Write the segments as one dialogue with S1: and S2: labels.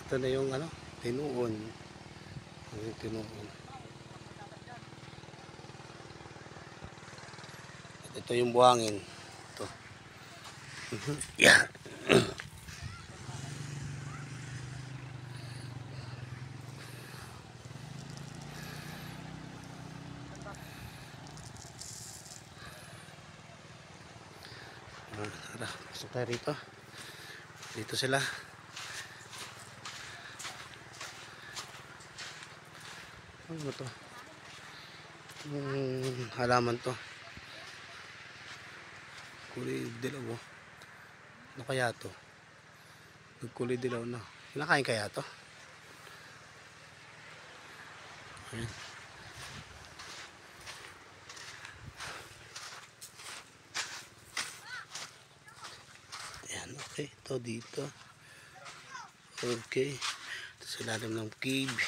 S1: Ito na yung ano, tinuon. Yung tinuon. Ito yung buhangin. Ito. Yeah. Tara, pasok tayo rito. Dito sila. Ano ba to? Halaman to. Kulay dilaw. Ano kaya to? Nagkulay dilaw na. Kinakain kaya to? Ayan. Ayan, okay. Ito dito. Okay. Ito sa ilalim ng cave.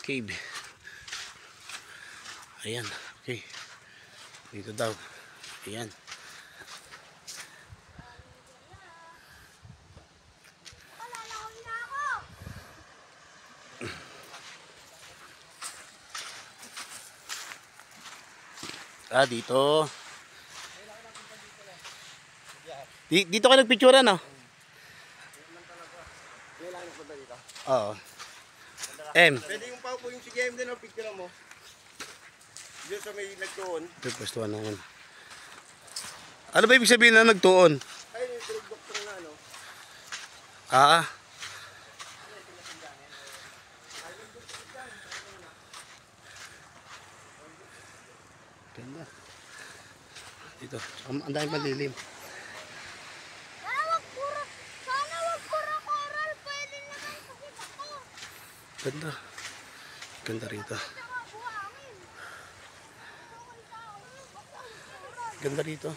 S1: Cave. Ayan, okay. Dito daw. Ayan. Ah, dito. Dito ka nagpicturean, no? Oo.
S2: Pwede yung paupo yung si GM din, picture mo. Diyan sa may nagtuon.
S1: Pwestuhan naman. Ano ba ibig sabihin na nagtuon?
S2: Ayun yung tulog doktor na ano.
S1: Ah. Ganda. Dito. Ang dahil malilim.
S3: Sana wag pura coral. Pwede naman pakita ko.
S1: Ganda. Ganda rito. Ganda rito.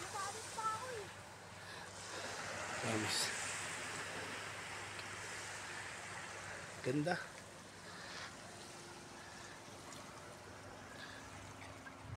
S1: Promise. Ganda.